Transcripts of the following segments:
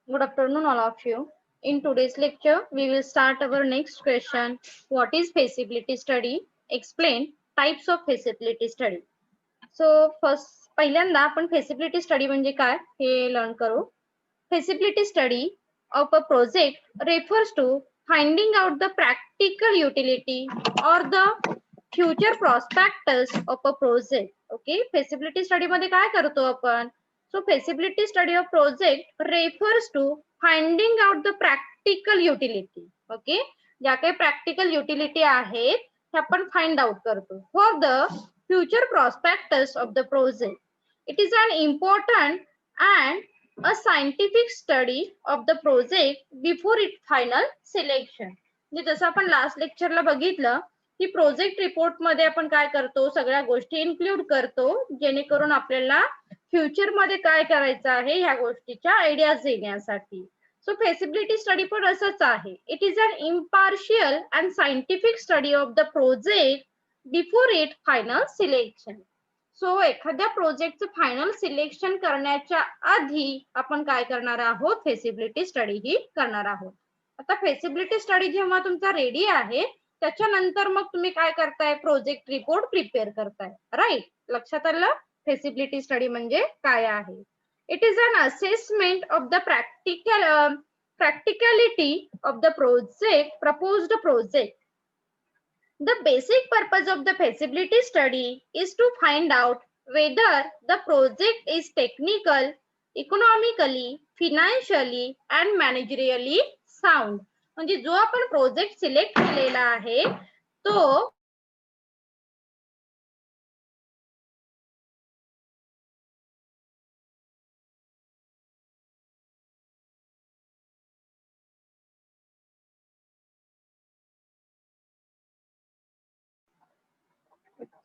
Good afternoon, all of you. In today's lecture, we will start our next question. What is feasibility study? Explain types of feasibility study. So first, पहिल्यांदा आपण feasibility study म्हणजे काय हे learn करू. Feasibility study of a project refers to finding out the practical utility or the future prospectus of a project. Okay, feasibility study मध्ये काय करतो आपण? So feasibility study of project refers to finding out the practical utility. Okay, ज्या काही practical utility आहेत हे आपण find out करतो for the future prospectus of the project. It is an important and a scientific study of the project before its final selection. म्हणजे जसं आपण last लेक्चरला बघितलं की प्रोजेक्ट रिपोर्ट मध्ये आपण काय करतो, सगळ्या गोष्टी इन्क्लूड करतो जेणेकरून आपल्याला फ्युचर मध्ये काय करायचं आहे ह्या गोष्टीच्या आयडियाज देण्यासाठी. सो फेसिबिलिटी स्टडी पण असंच आहे. It is an impartial and scientific study of the project before it final selection. So एखाद्या प्रोजेक्टचं फायनल सिलेक्शन करण्याच्या आधी आपण काय करणार आहोत, फेसिबिलिटी स्टडी ही करणार आहोत. आता फेसिबिलिटी स्टडी जेव्हा तुमचा रेडी आहे त्याच्यानंतर मग तुम्ही काय करताय, प्रोजेक्ट रिपोर्ट प्रिपेअर करताय. राईट, लक्षात आलं फेसिबिलिटी स्टडी म्हणजे काय आहे. It is an assessment of the practicality of the project, proposed project. The basic purpose of the feasibility study is to find out whether the project is technical, economically, financially and managerially sound. म्हणजे जो आपण project select केलेला आहे तो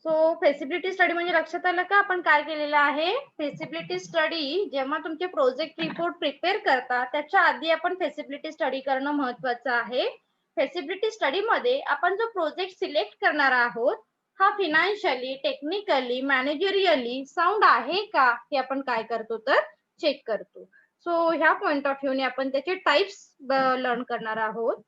so फेसिबिलिटी study म्हणजे लक्षात आलं का आपण काय केलेलं आहे. फेसिबिलिटी स्टडी जेव्हा तुमचे प्रोजेक्ट रिपोर्ट प्रिपेअर करता त्याच्या आधी आपण फेसिबिलिटी स्टडी करणं महत्वाचं आहे. फेसिबिलिटी स्टडी मध्ये आपण जो प्रोजेक्ट सिलेक्ट करणार आहोत हा फिनान्शियली, टेक्निकली, मॅनेजरियली साऊंड आहे का हे आपण काय करतो तर चेक करतो. सो ह्या पॉइंट ऑफ व्ह्यूने आपण त्याचे टाइप्स लर्न करणार आहोत.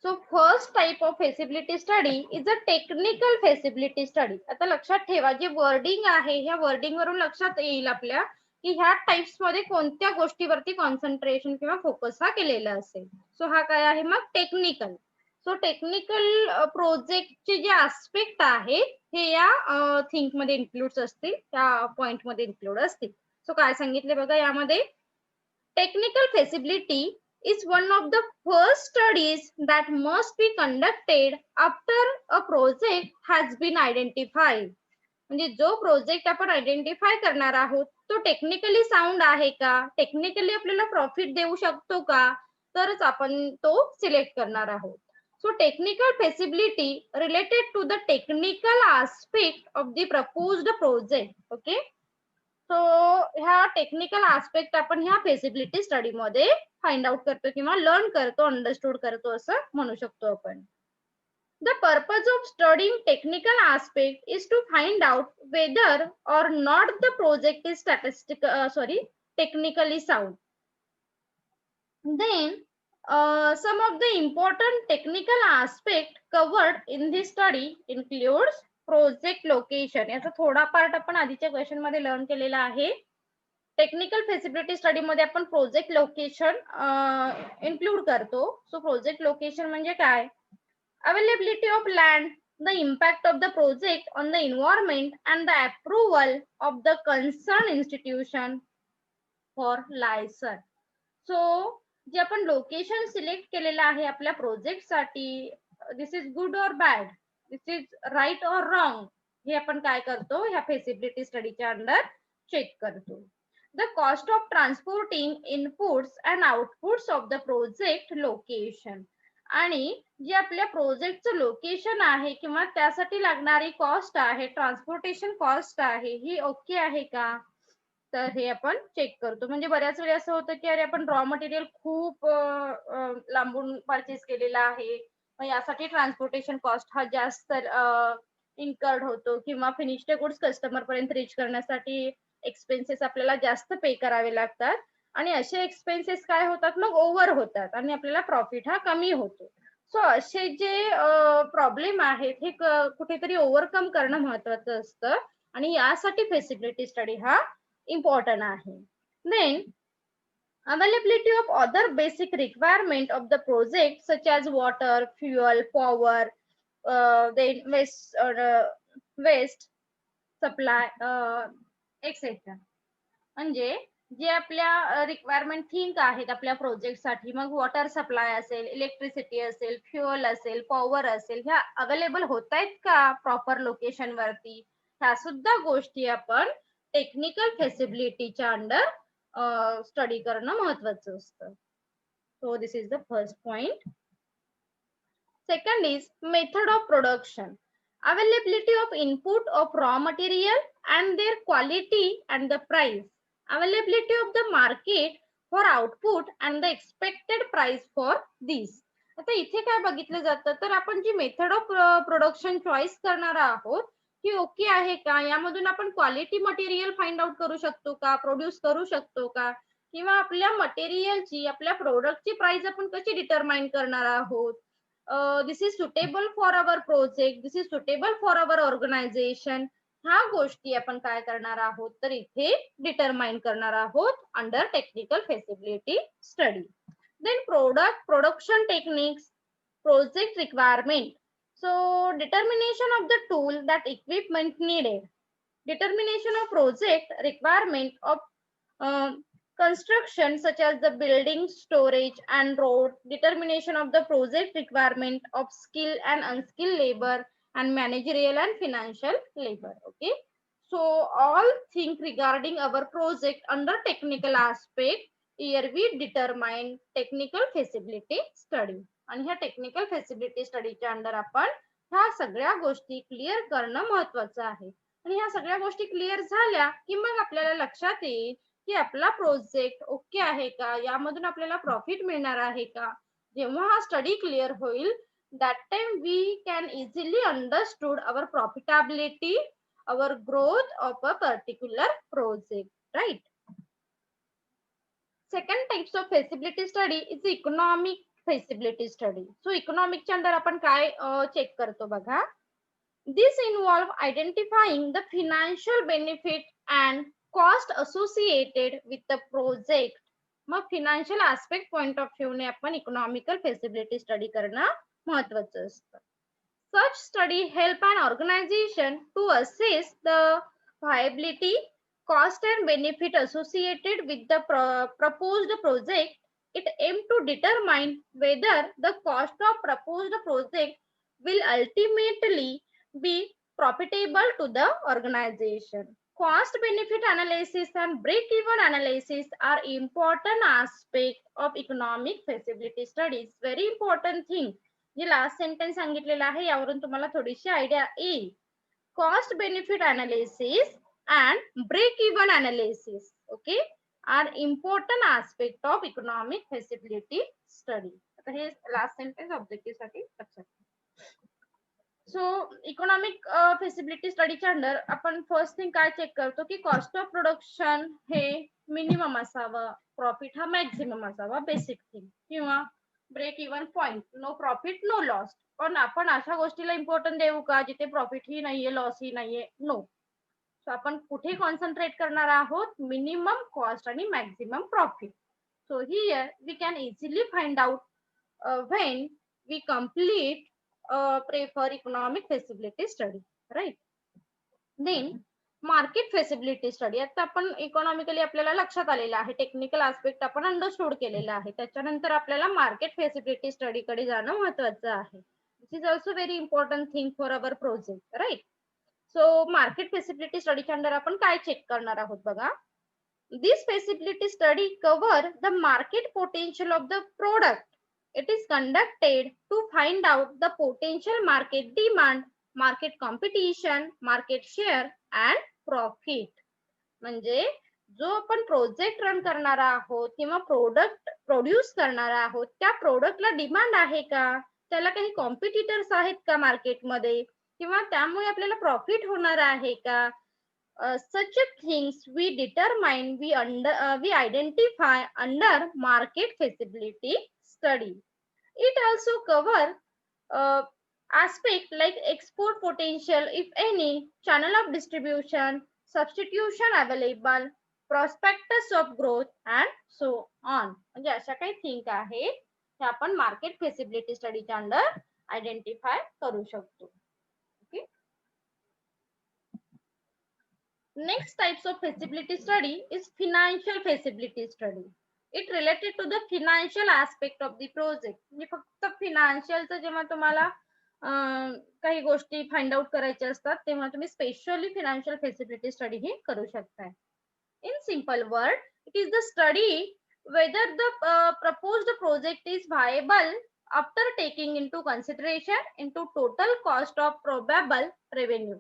So first type of feasibility study is a technical feasibility study. आता लक्षात ठेवा जे वर्डिंग आहे ह्या वर्डिंग वरून लक्षात येईल आपल्या की ह्या टाइप्स मध्ये कोणत्या गोष्टीवरती कॉन्सन्ट्रेशन किंवा फोकस हा केलेला असेल. सो हा काय आहे मग टेक्निकल. सो टेक्निकल प्रोजेक्टचे जे आस्पेक्ट आहे हे या थिंक मध्ये इन्क्लूड असतील, त्या पॉइंट मध्ये इन्क्लूड असतील. सो काय सांगितले बघा यामध्ये, technical feasibility is one of the first studies that must be conducted after a project has been identified. म्हणजे जो प्रोजेक्ट आपण आयडेंटिफाय करणार आहोत तो टेक्निकली साऊंड आहे का, टेक्निकली आपल्याला प्रॉफिट देऊ शकतो का, तरच आपण तो सिलेक्ट करणार आहोत. So technical feasibility related to the technical aspect of the proposed project. Okay, so ह्या टेक्निकल आस्पेक्ट आपण ह्या फेसिबिलिटी स्टडी मध्ये फाइंड आउट करतो किंवा लर्न करतो, अंडरस्टूड करतो असं म्हणू शकतो आपण. The purpose of studying technical aspect is to find out whether or not the project is technically sound. Then some of the important technical aspect covered in this study includes project location. याचा थोडा part आपण आधीच्या question मध्ये learn केलेला आहे. Technical feasibility study मध्ये आपण project location include करतो. सो प्रोजेक्ट लोकेशन म्हणजे काय, availability of land, the impact of the project on the environment and the approval of the concern institution for licence. So जे आपण location select केलेलं आहे आपल्या प्रोजेक्ट साठी, this is good or bad, this is right or wrong, हे आपण काय करतो ह्या फेसिबिलिटी स्टडीच्या अंडर चेक करतो. The cost of transporting inputs and outputs of the project location. आणि जे आपल्या प्रोजेक्टचं लोकेशन आहे किंवा त्यासाठी लागणारी कॉस्ट आहे, ट्रान्सपोर्टेशन कॉस्ट आहे, ही ओके आहे का, तर हे आपण चेक करतो. म्हणजे बऱ्याच वेळी असं होतं की अरे आपण रॉ मटेरियल खूप लांबून परचेस केलेला आहे, मग यासाठी ट्रान्सपोर्टेशन कॉस्ट हा जास्त इन्कर्ड होतो किंवा फिनिश्ड गुड्स कस्टमर पर्यंत रीच करण्यासाठी एक्सपेन्सेस आपल्याला जास्त पे करावे लागतात. आणि असे एक्सपेन्सेस काय होतात मग ओव्हर होतात आणि आपल्याला प्रॉफिट हा कमी होतो. सो असे जे प्रॉब्लेम आहेत हे कुठेतरी ओव्हरकम करणं महत्वाचं असतं आणि यासाठी फेसिबिलिटी स्टडी हा इम्पॉर्टंट आहे. Then availability of other basic requirement of the project such as water, fuel, power, then waste supply, etc. म्हणजे जे आपल्या रिक्वायरमेंट थिंक आहेत आपल्या प्रोजेक्ट साठी, मग वॉटर सप्लाय असेल, इलेक्ट्रिसिटी असेल, फ्युअल असेल, पॉवर असेल, ह्या अवेलेबल होत आहेत का प्रॉपर लोकेशन वरती, ह्या सुद्धा गोष्टी आपण टेक्निकल फेसिबिलिटीच्या अंडर स्टडी करणं महत्वाचं असतं. So this is the first point. Second is method of production. Availability of input of raw material and their quality and the price. Availability of the market for output and the expected price for these. आता इथे काय बघितलं जातं तर आपण जी method of production choice करणार आहोत ती ओके आहे का, यामधून आपण क्वालिटी मटेरियल फाइंड आउट करू शकतो का, प्रोड्यूस करू शकतो का, किंवा आपल्या मटेरियलची आपल्या प्रोडक्टची प्राइस आपण कशी डिटरमाइन करणार आहोत. This is suitable for our project, this is suitable for our organisation, ह्या गोष्टी आपण काय करणार आहोत तर इथे डिटरमाइन करणार आहोत under technical feasibility study. Then production techniques, project requirement. So determination of the tool that equipment needed, determination of project requirement of construction such as the building, storage and road, determination of the project requirement of skill and unskilled labor and managerial and financial labor. Okay, so all think regarding our project under technical aspect, here we determine technical feasibility study. आणि ह्या technical फेसिबिलिटी स्टडीच्या under आपण ह्या सगळ्या गोष्टी clear करणं महत्वाचं आहे. आणि ह्या सगळ्या गोष्टी क्लिअर झाल्या की मग आपल्याला लक्षात येईल की आपला प्रोजेक्ट ओके आहे का, यामधून आपल्याला प्रॉफिट मिळणार आहे का. जेव्हा हा स्टडी क्लिअर होईल that time we can easily understood our profitability, our growth of a particular project, right? Second types of feasibility study is economic feasibility study. So economic च्या अंदर आपण काय चेक करतो बघा. This involve identifying the financial benefit and cost associated with the project. मग financial aspect point of view ने आपण economical feasibility study करणं महत्वाचं असतं. Such study help an organization to assess the viability, cost and benefit associated with the proposed project. It aims to determine whether the cost of proposed project will ultimately be profitable to the organization. Cost benefit analysis and break even analysis are important aspect of economic feasibility studies. Very important thing. जे last sentence सांगितलेलं आहे यावरून तुम्हाला थोडीशी idea येईल. Cost benefit analysis and break even analysis, okay, are important aspect of economic feasibility study. आता हे last sentence objective साठी लक्षात घ्या. सो इकॉनॉमिक फेसिबिलिटी स्टडीच्या अंडर आपण फर्स्ट थिंग काय चेक करतो की कॉस्ट ऑफ प्रोडक्शन हे मिनिमम असावं, प्रॉफिट हा मॅक्झिमम असावा, बेसिक थिंग, किंवा break even point, no profit no loss. पण आपण अशा गोष्टीला इम्पॉर्टन्ट देऊ का जिथे प्रॉफिट ही नाहीये, लॉस ही नाहीये? नो. सो आपण कुठे कॉन्सन्ट्रेट करणार आहोत? मिनिमम कॉस्ट आणि maximum profit. So here we can easily find out when we complete prefer economic feasibility study, right? Then market feasibility study. आता आपण इकॉनॉमिकली आपल्याला लक्षात आलेलं आहे, टेक्निकल आस्पेक्ट आपण अंडरस्टूड केलेला आहे, त्याच्यानंतर आपल्याला मार्केट फेसिबिलिटी स्टडी कडे जाणं महत्वाचं आहे. This is also very important thing for our project, right? So market feasibility स्टडीच्या अंडर आपण काय चेक करणार आहोत बघा. This feasibility study cover the market potential of the product. It is conducted to find out the potential market demand, market competition, market share and profit. म्हणजे जो आपण project run करणार आहोत किंवा प्रोडक्ट प्रोड्यूस करणार आहोत त्या प्रोडक्टला डिमांड आहे का, त्याला काही कॉम्पिटिटर्स आहेत का मार्केटमध्ये, किंवा त्यामुळे आपल्याला प्रॉफिट होणार आहे का, such things we determine, we identify under market feasibility study. It also cover uh, aspect like export potential, if any, channel of distribution, substitution available, prospectus of growth and so on. म्हणजे अशा काही think आहे हे आपण market feasibility स्टडीच्या under identify करू शकतो. Okay. Next types of feasibility study is financial feasibility study. It related to the financial aspect of the project. म्हणजे फक्त financialचं जेव्हा तुम्हाला काही गोष्टी फाइंड आउट करायच्या असतात तेव्हा तुम्ही स्पेशली financial feasibility study ही करू शकता. In simple word, it is the study whether the proposed project is viable after taking into consideration into total cost of probable revenue.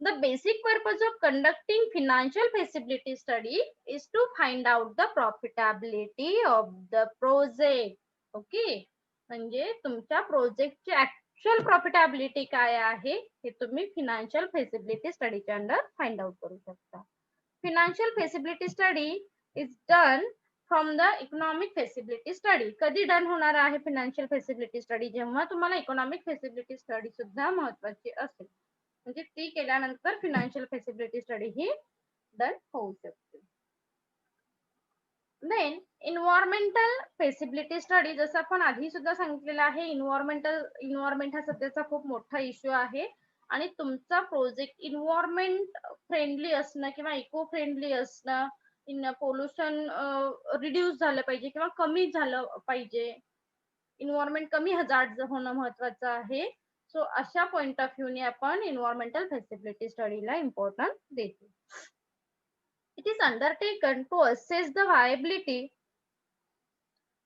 The basic purpose of conducting financial feasibility study is to find out the profitability of the project. Okay. म्हणजे तुमच्या प्रोजेक्टची actual profitability काय आहे हे तुम्ही financial फेसिबिलिटी स्टडीच्या under find out करू शकता. Financial feasibility study is done from the economic feasibility study. कधी डन होणार आहे financial feasibility study? जेव्हा तुम्हाला इकॉनॉमिक feasibility study सुद्धा महत्वाची असेल, म्हणजे ती केल्यानंतर financial feasibility study ही डन होऊ शकते. Then environmental feasibility study, जसं आपण आधी सुद्धा सांगितलेलं आहे, इन्व्हायरमेंट हा सध्याचा खूप मोठा इश्यू आहे आणि तुमचा प्रोजेक्ट इन्व्हायरमेंट फ्रेंडली असणं किंवा इको फ्रेंडली असणं, पोल्युशन रिड्यूस झालं पाहिजे किंवा कमी झालं पाहिजे, इन्व्हायरमेंट कमी हजार्ड होणं महत्वाचं आहे. सो अशा पॉइंट ऑफ व्ह्यूने आपण इन्व्हायरमेंटल फेसिबिलिटी स्टडीला इम्पॉर्टन्स देतो. It is undertaken to assess the viability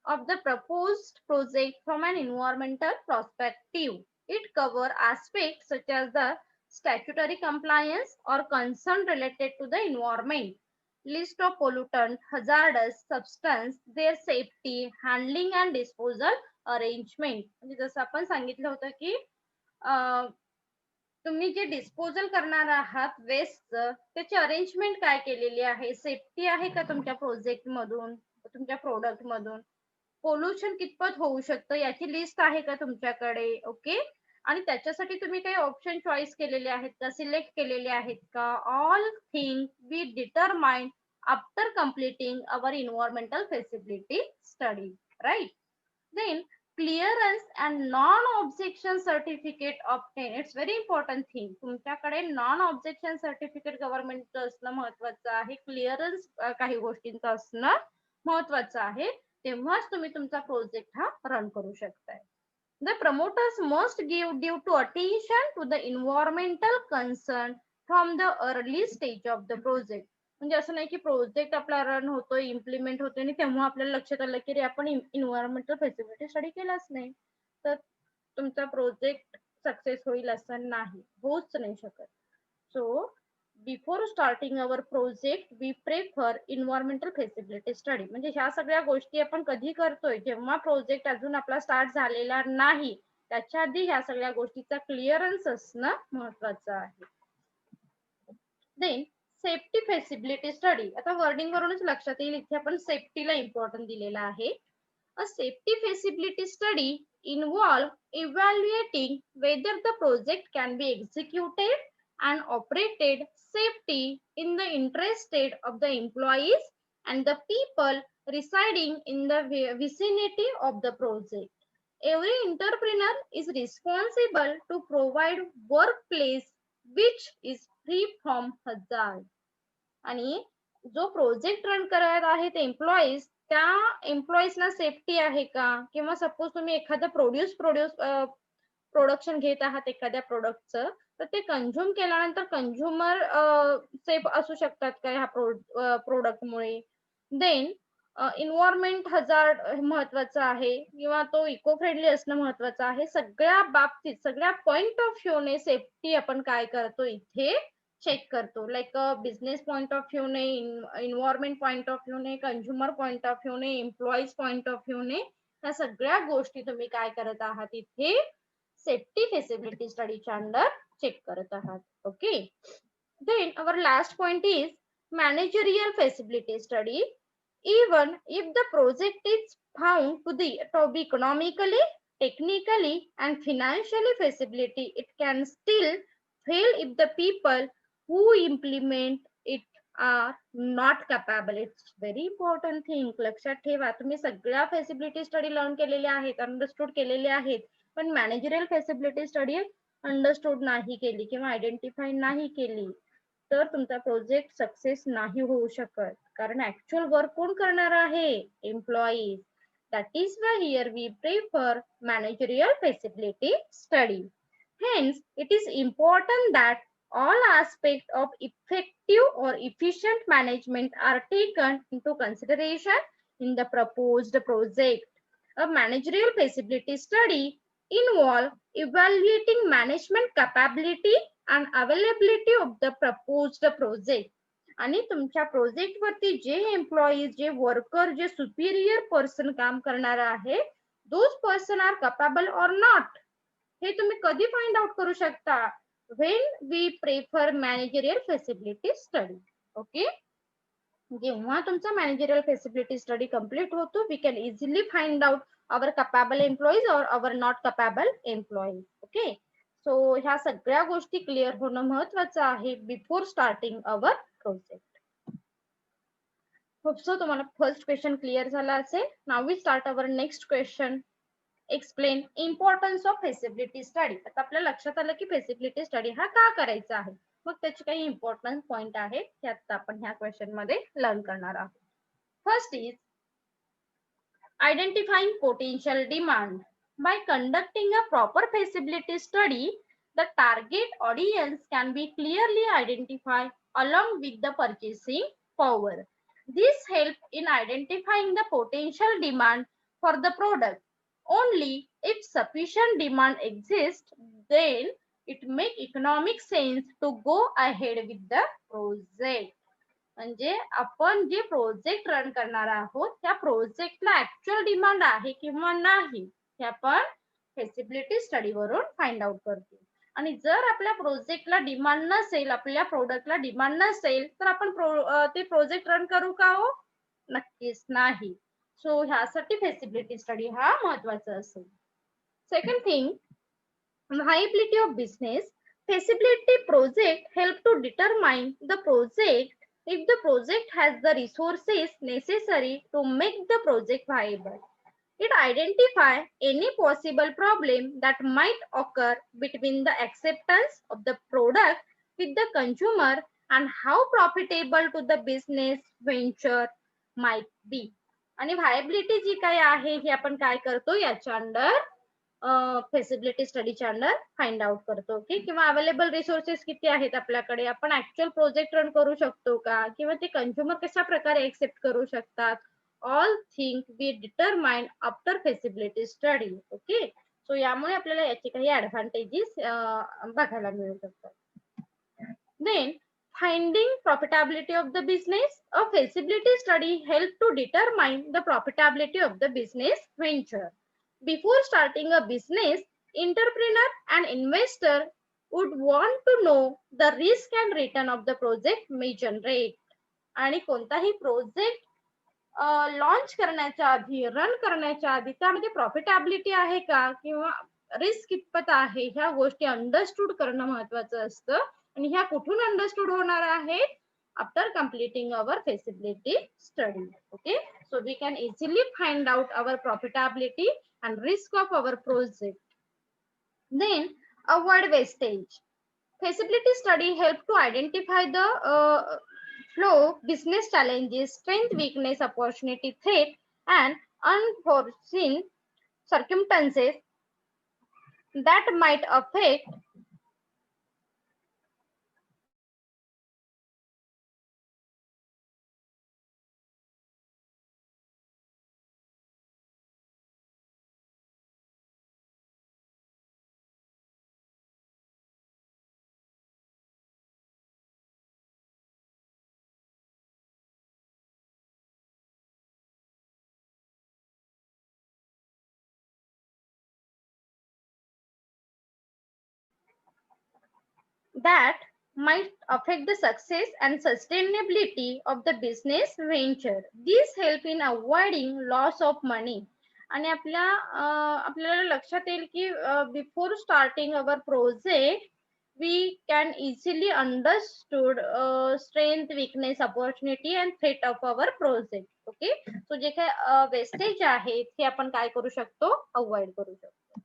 of the proposed project from an environmental perspective. It covers aspects such as the statutory compliance or concern related to the environment, list of pollutant, hazardous substance, their safety, handling and disposal arrangement. म्हणजे जसं आपण सांगितलं होतं की तुम्ही जे disposal करणार आहात वेस्टचं त्याची अरेंजमेंट काय केलेली आहे, सेफ्टी आहे का तुमच्या प्रोजेक्ट मधून, तुमच्या प्रोडक्ट मधून, पोल्युशन कितपत होऊ शकतं याची लिस्ट आहे का तुमच्याकडे. ओके. आणि त्याच्यासाठी तुम्ही काही ऑप्शन चॉईस केलेले आहेत का, सिलेक्ट केलेले आहेत का. All thing we determine after completing our environmental feasibility study. Right. Then clearance and non-objection certificate obtain. It's very important thing. तुमच्याकडे नॉन ऑब्जेक्शन सर्टिफिकेट गव्हर्नमेंटचं असणं महत्वाचं आहे. क्लिअरन्स काही गोष्टींचं असणं महत्वाचं आहे. तेव्हाच तुम्ही तुमचा प्रोजेक्ट हा रन करू शकताय. The promoters must give due to attention to the environmental concern from the early stage of the project. म्हणजे असं नाही की प्रोजेक्ट आपला रन होतोय, इम्प्लिमेंट होतोय आणि तेव्हा आपल्याला लक्षात आलं की रे आपण इन्व्हायरमेंटल फेसिबिलिटी स्टडी केलाच नाही, तर तुमचा प्रोजेक्ट सक्सेस होईल असं नाही, होऊच नाही शकत. So before starting our project we prefer environmental feasibility study. म्हणजे ह्या सगळ्या गोष्टी आपण कधी करतोय, जेव्हा प्रोजेक्ट अजून आपला स्टार्ट झालेला नाही त्याच्या आधी ह्या सगळ्या गोष्टीचा क्लिअरन्स असणं महत्वाचं आहे. Then safety feasibility study. आता वर्डिंग वरूनच लक्षात येईल इथे आपण सेफ्टीला इम्पॉर्टन्स दिलेला आहे. A safety feasibility study involve evaluating whether the project can be executed and operated safety in the interested of the employees and the people residing in the vicinity of the project. Every entrepreneur is responsible to provide workplace which is free from hazard. आणि जो project run करत आहे ते employees, त्या एम्प्लॉईजना safety आहे का, किंवा suppose तुम्ही एखादं प्रोडक्शन घेत आहात एखाद्या प्रोडक्टचं, तर ते कंझ्युम केल्यानंतर कंझ्युमर सेफ असू शकतात का ह्या प्रोडक्टमुळे. देन इन्व्हायरमेंट हजार्ड महत्वाचं आहे किंवा तो इको फ्रेंडली असणं महत्वाचं आहे. सगळ्या बाबतीत सगळ्या पॉइंट ऑफ व्ह्यूने सेफ्टी आपण काय करतो इथे चेक करतो. लाईक बिझनेस पॉइंट ऑफ व्ह्यूने, इन्व्हायरमेंट पॉइंट ऑफ व्ह्यूने, कंझ्युमर पॉइंट ऑफ व्ह्यूने, एम्प्लॉईज पॉइंट ऑफ व्ह्यूने, ह्या सगळ्या गोष्टी तुम्ही काय करत आहात इथे सेफ्टी फेसिबिलिटी स्टडीच्या अंडर चेक करत आहात. Okay. Then our last point is managerial feasibility study. Even if the project is found to be economically, technically, and financially feasibility, it can still fail if the people who implement it are not capable. It's very important thing. लक्षात ठेवा, तुम्ही सगळ्या feasibility study learn केलेल्या आहेत, understood केलेल्या आहेत, पण managerial feasibility study understood नाही केली किंवा आयडेंटिफाय नाही केली तर तुमचा प्रोजेक्ट सक्सेस नाही होऊ शकत. कारण ऍक्च्युअल वर्क कोण करणार आहे? Employees. That is why here we prefer managerial feasibility study. Hence, it is important that all aspects of effective or efficient management are taken into consideration in the proposed project. A managerial feasibility study involves evaluating management capability and availability of the proposed project. आणि तुमच्या project वरती जे employees, जे worker, जे Superior person काम करणार आहे, those person are capable or not, हे तुम्ही कधी फाइंड आउट करू शकता? When we prefer managerial feasibility study. Okay, जेव्हा तुमचा मॅनेजरियल feasibility स्टडी कंप्लीट होतो, we can easily find out our capable employees or our not capable employees. Okay, so ह्या सगळ्या गोष्टी क्लिअर होणं महत्वाचं आहे before starting our project. Hope so तुम्हाला फर्स्ट क्वेश्चन क्लिअर झाला असेल. Now we start our next question. Explain importance of feasibility study. आता आपल्या लक्षात आलं की feasibility स्टडी हा का करायचा आहे, मग त्याचे काही इम्पॉर्टंट पॉइंट आहेत ते आता आपण ह्या क्वेश्चन मध्ये लर्न करणार आहोत. First is identifying potential demand. By conducting a proper feasibility study, the target audience can be clearly identified along with the purchasing power. This helps in identifying the potential demand for the product. Only if sufficient demand exists, then it makes economic sense to go ahead with the project. म्हणजे आपण जे project run करणार आहोत त्या प्रोजेक्टला actual demand आहे किंवा नाही हे आपण feasibility स्टडी वरून फाइंड आउट करतो. आणि जर आपल्या प्रोजेक्टला डिमांड नसेल, आपल्या प्रोडक्टला डिमांड नसेल, तर आपण ते प्रोजेक्ट रन करू का हो? नक्कीच नाही. सो ह्यासाठी feasibility स्टडी हा महत्वाचा असेल. Second thing, viability of business. Feasibility project help to determine the project if the project has the resources necessary to make the project viable. It identifies any possible problem that might occur between the acceptance of the product with the consumer and how profitable to the business venture might be. आणि व्हायबिलिटी जी काय आहे हे आपण काय करतो याच्या under feasibility स्टडीच्या under find out करतो. ओके, किंवा अवेलेबल रिसोर्सेस किती आहेत आपल्याकडे, आपण ऍक्च्युअल प्रोजेक्ट रन करू शकतो का, किंवा ते कंझ्युमर कशा प्रकारे एक्सेप्ट करू शकतात. All thing we determine after feasibility study. Okay, so यामुळे आपल्याला याचे काही ऍडव्हान्टेजेस बघायला मिळू शकतात. Then finding profitability of the business. A feasibility study helps to determine the profitability of the business venture. Before starting a business, entrepreneur and investor would want to know the risk and return of the project may generate. आणि कोणताही project launch करण्याच्या आधी, run करण्याच्या आधी त्यामध्ये profitability आहे का किंवा रिस्क कितपत आहे ह्या गोष्टी अंडरस्टूड करणं महत्वाचं असतं. आणि ह्या कुठून अंडरस्टूड होणार आहेत? After completing our feasibility study. Okay, so we can easily find out our profitability and risk of our project. Then avoid wastage. Feasibility study help to identify the flow, business challenges, strength, weakness, opportunity, threat, and unforeseen circumstances that might affect that might affect the success and sustainability of the business venture. These help in avoiding loss of money. आणि आपल्याला लक्षात येईल की before starting our project we can easily understood strength, weakness, opportunity and threat of our project. Okay, so जे काही wastage आहे ते आपण काय करू शकतो, अवॉइड करू शकतो.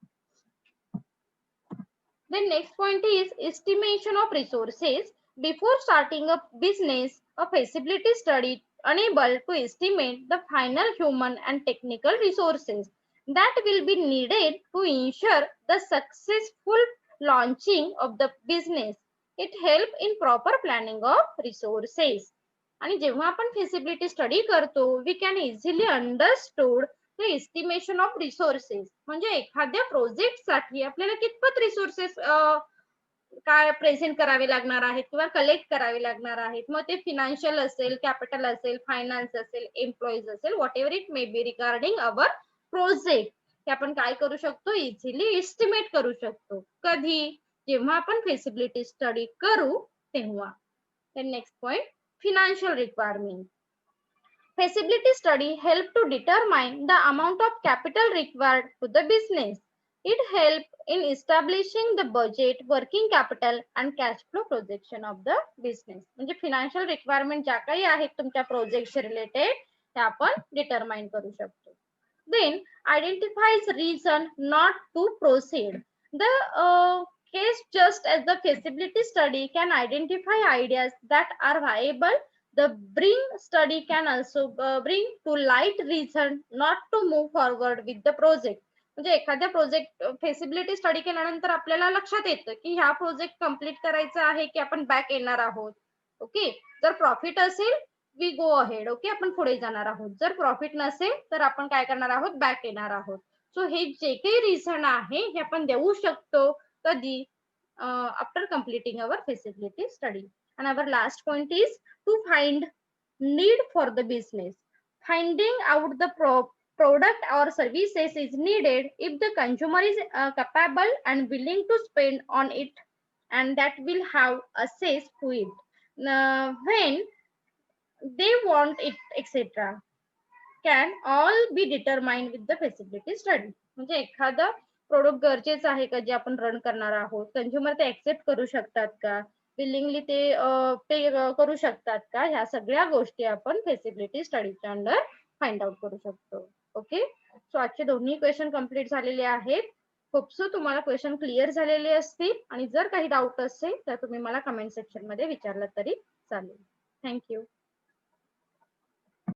Then next point is estimation of resources. Before starting a business, a feasibility study enable to estimate the final human and technical resources that will be needed to ensure the successful launching of the business. It help in proper planning of resources. आणि जेव्हा आपण feasibility study करतो, we can easily understood the estimation of resources. म्हणजे एखाद्या project साठी आपल्याला कितपत resources काय प्रेझेंट करावे लागणार आहेत किंवा कलेक्ट करावे लागणार आहेत. मग ते फिनान्शियल असेल, कॅपिटल असेल, फायनान्स असेल, एम्प्लॉईज असेल, what ever it may be regarding our project, हे आपण काय करू शकतो, इझिली एस्टिमेट करू शकतो. कधी, जेव्हा आपण फेसिबिलिटी स्टडी करू तेव्हा. Next point, financial requirement. Feasibility study help to determine the amount of capital required to the business. It help in establishing the budget, working capital and cash flow projection of the business. म्हणजे financial requirement ज्या काही आहेत तुमच्या project related ते आपण determine करू शकतो. Then identifies reason not to proceed. The case just as the feasibility study can identify ideas that are viable, the bring study can also bring to light reason not to move forward with the project. म्हणजे एखाद्या project फेसिबिलिटी study केल्यानंतर आपल्याला लक्षात येतं की ह्या project complete करायचा आहे की आपण बॅक येणार आहोत. ओके, जर प्रॉफिट असेल वी गो अहेड. ओके, आपण पुढे जाणार आहोत. जर प्रॉफिट नसेल तर आपण काय करणार आहोत, बॅक येणार आहोत. सो हे जे काही रिझन आहे हे आपण देऊ शकतो कधी, after completing our feasibility study. And our last point is to find need for the business. Finding out the product or services is needed if the consumer is capable and willing to spend on it, and that will have access to it when they want it, etc. can all be determined with the feasibility study. म्हणजे एखादा product गरजेचं आहे का जे आपण run करणार आहोत, consumer ते एक्सेप्ट करू शकतात का, विलिंगली ते पे करू शकतात का, ह्या सगळ्या गोष्टी आपण फेसिबिलिटी स्टडीच्या अंडर फाइंड आउट करू शकतो. ओके, सो आजचे दोन्ही क्वेश्चन कंप्लीट झालेले आहेत. होप सो तुम्हाला क्वेश्चन क्लिअर झालेले असतील आणि जर काही डाऊट असेल तर तुम्ही मला कमेंट सेक्शन मध्ये विचारलं तरी चालेल. थँक्यू.